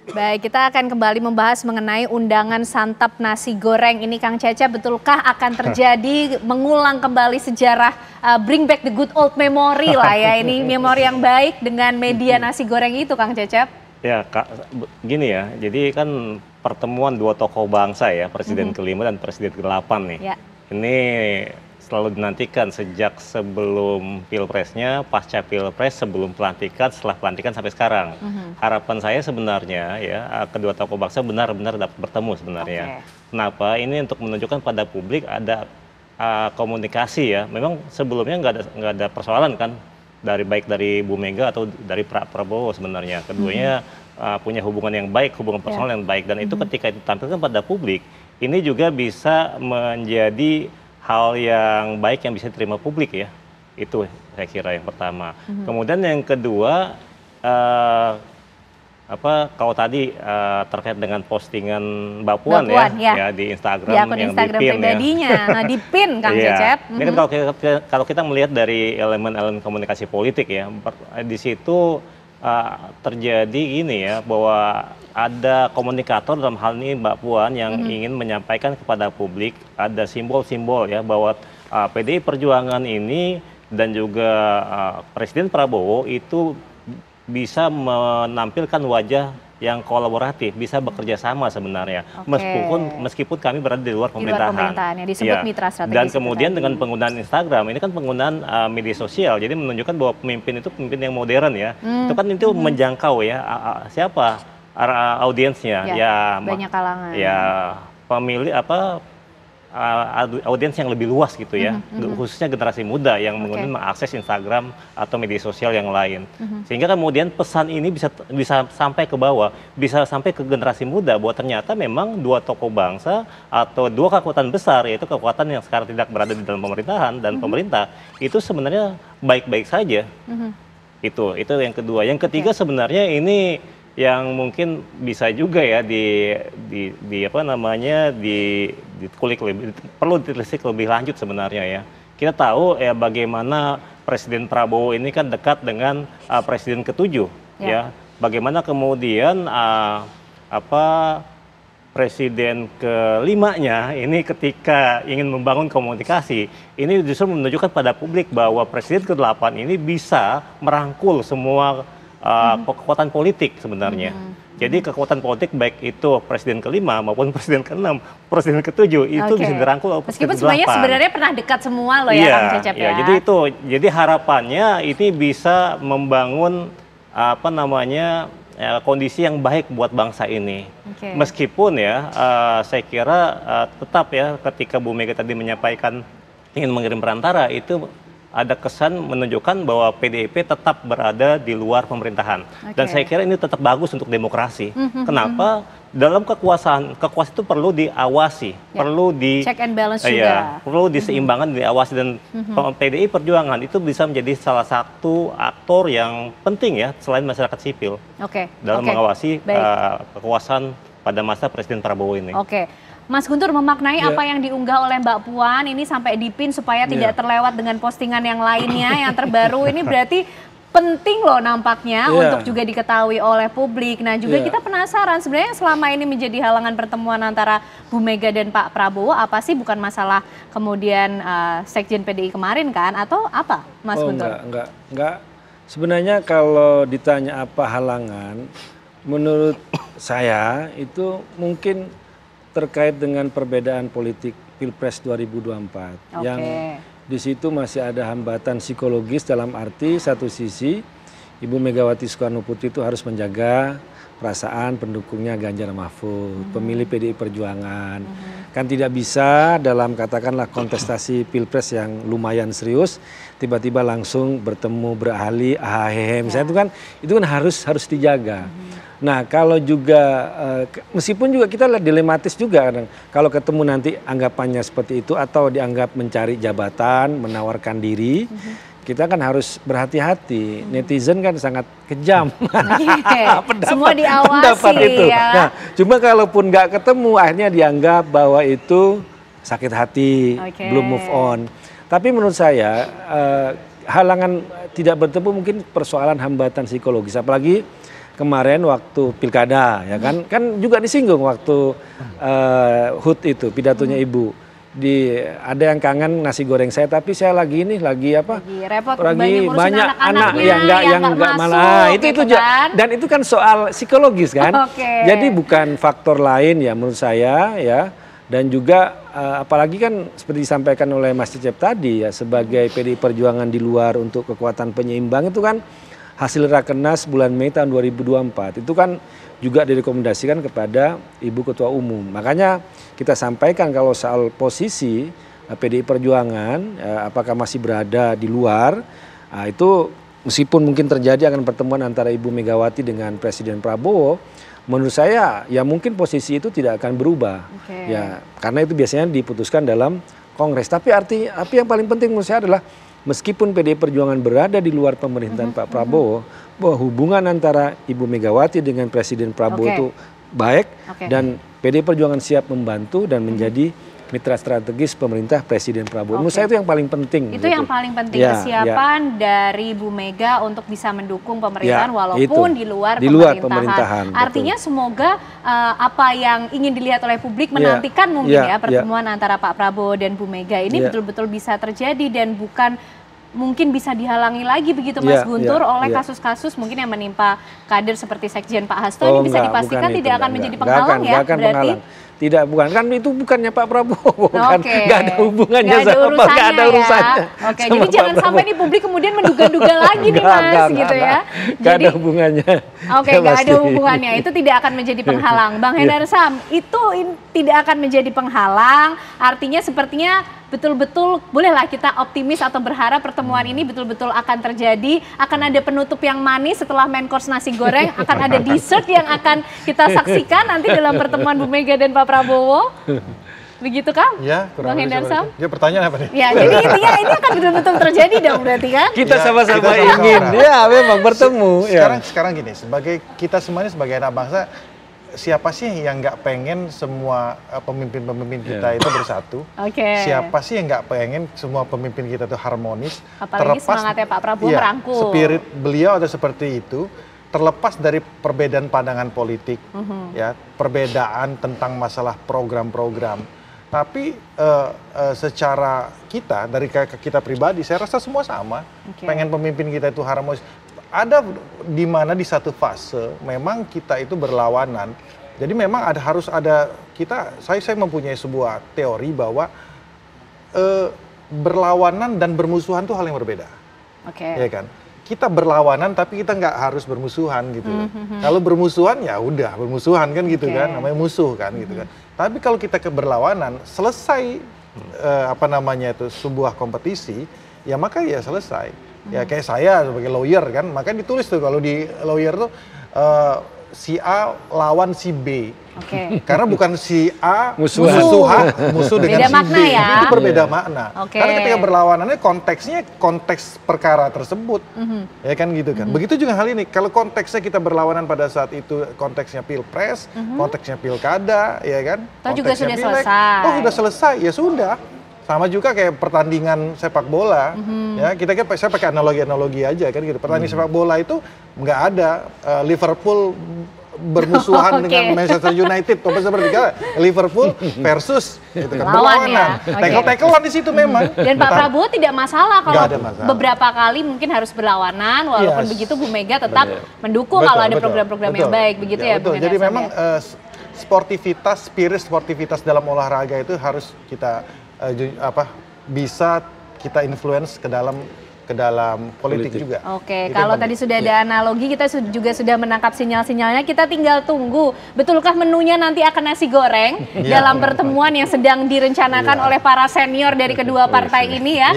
Baik, kita akan kembali membahas mengenai undangan santap nasi goreng ini, Kang Cecep. Betulkah akan terjadi mengulang kembali sejarah, bring back the good old memory lah ya, ini memori yang baik dengan media nasi goreng itu, Kang Cecep? Ya, Kak, gini ya, jadi kan pertemuan dua tokoh bangsa ya, Presiden kelima dan Presiden ke-8 nih. Ya. Ini selalu dinantikan sejak sebelum pilpresnya, pasca pilpres, sebelum pelantikan, setelah pelantikan sampai sekarang. Harapan saya sebenarnya ya, kedua tokoh bangsa benar-benar dapat bertemu sebenarnya. Kenapa? Ini untuk menunjukkan pada publik ada komunikasi ya. Memang sebelumnya nggak ada persoalan kan, baik dari Bu Mega atau dari Pak Prabowo sebenarnya. Keduanya punya hubungan yang baik, hubungan personal yang baik, dan itu ketika ditampilkan pada publik, ini juga bisa menjadi hal yang baik yang bisa diterima publik ya. Itu saya kira yang pertama. Kemudian yang kedua, kalau tadi terkait dengan postingan Mbak Puan ya di Instagram, di akun yang Instagram di-pin pribadinya, nah di-pin Kang Cecep. Ini kan kalau kita melihat dari elemen-elemen komunikasi politik ya, di situ terjadi ini ya, bahwa ada komunikator dalam hal ini Mbak Puan yang ingin menyampaikan kepada publik ada simbol-simbol ya, bahwa PDI Perjuangan ini dan juga Presiden Prabowo itu bisa menampilkan wajah yang kolaboratif, bisa bekerja sama sebenarnya, meskipun kami berada di luar pemerintahan. Yang disebut mitra strategis. Dan kemudian dengan penggunaan Instagram, ini kan penggunaan media sosial, jadi menunjukkan bahwa pemimpin itu pemimpin yang modern ya. Itu kan itu menjangkau ya, siapa audiensnya ya, banyak kalangan. Ya, pemilih audiens yang lebih luas gitu ya, khususnya generasi muda yang mengakses Instagram atau media sosial yang lain. Sehingga kemudian pesan ini bisa sampai ke bawah, bisa sampai ke generasi muda, bahwa ternyata memang dua tokoh bangsa atau dua kekuatan besar, yaitu kekuatan yang sekarang tidak berada di dalam pemerintahan dan pemerintah, itu sebenarnya baik-baik saja. Itu yang kedua. Yang ketiga sebenarnya ini yang mungkin bisa juga ya dikulik perlu ditelisik lebih lanjut sebenarnya ya. Kita tahu ya bagaimana Presiden Prabowo ini kan dekat dengan Presiden ke-7 ya. Bagaimana kemudian Presiden ke-5-nya ini ketika ingin membangun komunikasi, ini justru menunjukkan pada publik bahwa Presiden ke-8 ini bisa merangkul semua kekuatan politik sebenarnya. Jadi kekuatan politik baik itu Presiden ke-5 maupun Presiden ke-6, Presiden ke-7 itu bisa dirangkul oleh Presiden ke-8. Meskipun sebenarnya pernah dekat semua loh ya Kang Cecep ya. Jadi harapannya ini bisa membangun kondisi yang baik buat bangsa ini. Meskipun ya saya kira tetap ya, ketika Bu Mega tadi menyampaikan ingin mengirim perantara, itu ada kesan menunjukkan bahwa PDIP tetap berada di luar pemerintahan. Dan saya kira ini tetap bagus untuk demokrasi. Kenapa? Dalam kekuasaan itu perlu diawasi, perlu di check and balance juga. Perlu diseimbangkan, diawasi, dan PDI Perjuangan itu bisa menjadi salah satu aktor yang penting ya selain masyarakat sipil dalam mengawasi kekuasaan pada masa Presiden Prabowo ini. Mas Guntur memaknai apa yang diunggah oleh Mbak Puan ini sampai dipin supaya tidak terlewat dengan postingan yang lainnya yang terbaru, ini berarti penting loh nampaknya untuk juga diketahui oleh publik. Nah juga kita penasaran sebenarnya selama ini menjadi halangan pertemuan antara Bu Mega dan Pak Prabowo apa sih? Bukan masalah kemudian Sekjen PDI kemarin kan, atau apa Mas Guntur? Enggak. Sebenarnya kalau ditanya apa halangan, menurut saya itu mungkin terkait dengan perbedaan politik Pilpres 2024 yang di situ masih ada hambatan psikologis, dalam arti satu sisi Ibu Megawati Soekarno Putri itu harus menjaga perasaan pendukungnya Ganjar Mahfud, pemilih PDI Perjuangan. Kan tidak bisa dalam katakanlah kontestasi Pilpres yang lumayan serius tiba-tiba langsung bertemu berahli misalnya itu kan harus dijaga. Nah kalau juga meskipun juga kita lihat dilematis juga kadang kalau ketemu nanti anggapannya seperti itu atau dianggap mencari jabatan, menawarkan diri, kita kan harus berhati-hati. Netizen kan sangat kejam. Semua diawasi itu. ya. Nah, cuma kalaupun nggak ketemu akhirnya dianggap bahwa itu sakit hati, belum move on. Tapi menurut saya halangan tidak bertemu mungkin persoalan hambatan psikologis, apalagi kemarin waktu pilkada ya kan juga disinggung waktu HUT itu pidatonya Ibu. Ada yang kangen nasi goreng saya, tapi saya lagi apa? Lagi repot, banyak anak yang nggak malah itu gitu juga. Kan? Dan itu kan soal psikologis kan. Jadi bukan faktor lain ya menurut saya ya. Dan juga apalagi kan seperti disampaikan oleh Mas Cecep tadi ya, sebagai PDI Perjuangan di luar untuk kekuatan penyeimbang itu kan hasil Rakernas bulan Mei tahun 2024 itu kan juga direkomendasikan kepada Ibu Ketua Umum. Makanya kita sampaikan kalau soal posisi PDI Perjuangan apakah masih berada di luar, itu meskipun mungkin terjadi akan pertemuan antara Ibu Megawati dengan Presiden Prabowo, menurut saya ya mungkin posisi itu tidak akan berubah. Ya, karena itu biasanya diputuskan dalam Kongres. Tapi yang paling penting menurut saya adalah meskipun PDI Perjuangan berada di luar pemerintahan Pak Prabowo, bahwa hubungan antara Ibu Megawati dengan Presiden Prabowo itu baik dan PDI Perjuangan siap membantu dan menjadi mitra strategis pemerintah Presiden Prabowo. Menurut saya itu yang paling penting. Itu yang paling penting, kesiapan dari Bu Mega untuk bisa mendukung pemerintahan walaupun di luar pemerintahan. Artinya semoga apa yang ingin dilihat oleh publik menantikan mungkin pertemuan antara Pak Prabowo dan Bu Mega ini betul-betul bisa terjadi dan bukan mungkin bisa dihalangi lagi begitu Mas Guntur oleh kasus-kasus mungkin yang menimpa kader seperti Sekjen Pak Hasto ini bisa dipastikan tidak akan menjadi penghalang ya berarti? Tidak, bukan. Kan itu bukannya Pak Prabowo, kan nggak ada hubungannya sama Pak, nggak ada urusannya. Jadi jangan sampai nih publik kemudian menduga-duga lagi nih Mas, gitu ya. Nggak ada hubungannya. Nggak ada hubungannya. Itu tidak akan menjadi penghalang. Bang Hendar Sam, itu tidak akan menjadi penghalang. Artinya sepertinya betul-betul bolehlah kita optimis atau berharap pertemuan ini betul-betul akan terjadi, akan ada penutup yang manis setelah main course nasi goreng, akan ada dessert yang akan kita saksikan nanti dalam pertemuan Bu Mega dan Pak Prabowo. Begitu Kang? Ya, Bang Hendar Sam? Ya, pertanyaan apa nih? Ya, jadi intinya ini akan betul-betul terjadi dong berarti kan? Kita sama-sama ingin, ya memang bertemu. Sekarang gini, sebagai kita semuanya sebagai anak bangsa, siapa sih yang nggak pengen semua pemimpin-pemimpin kita itu bersatu? Siapa sih yang nggak pengen semua pemimpin kita itu harmonis? Apalagi semangatnya Pak Prabowo merangkul. Spirit beliau ada seperti itu, terlepas dari perbedaan pandangan politik, ya, perbedaan tentang masalah program-program. Tapi secara dari kita pribadi, saya rasa semua sama. Pengen pemimpin kita itu harmonis. Ada di mana di satu fase memang kita itu berlawanan. Jadi memang harus ada saya mempunyai sebuah teori bahwa berlawanan dan bermusuhan itu hal yang berbeda. Ya kan? Kita berlawanan tapi kita nggak harus bermusuhan gitu. Kalau bermusuhan ya udah bermusuhan kan gitu kan, namanya musuh kan gitu kan. Tapi kalau kita berlawanan selesai sebuah kompetisi, ya maka ya selesai. Ya kayak saya sebagai lawyer kan, makanya ditulis tuh kalau di lawyer tuh si A lawan si B. Karena bukan si A musuh dengan si B. Itu berbeda makna. Karena ketika berlawanannya konteks perkara tersebut. Ya kan gitu kan. Begitu juga hal ini. Kalau konteksnya kita berlawanan pada saat itu konteksnya pilpres, konteksnya pilkada, ya kan. Toh juga sudah selesai. Oh sudah selesai, ya sudah. Sama juga kayak pertandingan sepak bola, ya saya pakai analogi aja kan gitu. Pertandingan sepak bola itu nggak ada Liverpool bermusuhan dengan Manchester United, seperti Liverpool versus gitu kan, berlawanan, tackle-tacklean di situ memang. Dan Pak Prabowo tidak masalah kalau beberapa kali mungkin harus berlawanan, walaupun begitu Bu Mega tetap mendukung kalau ada program-program yang baik, begitu ya. Jadi memang spirit sportivitas dalam olahraga itu harus kita bisa kita influence ke dalam politik juga. Kalau tadi sudah ada analogi, kita juga sudah menangkap sinyal-sinyalnya, kita tinggal tunggu. Betulkah menunya nanti akan nasi goreng dalam pertemuan yang sedang direncanakan oleh para senior dari kedua partai ini ya?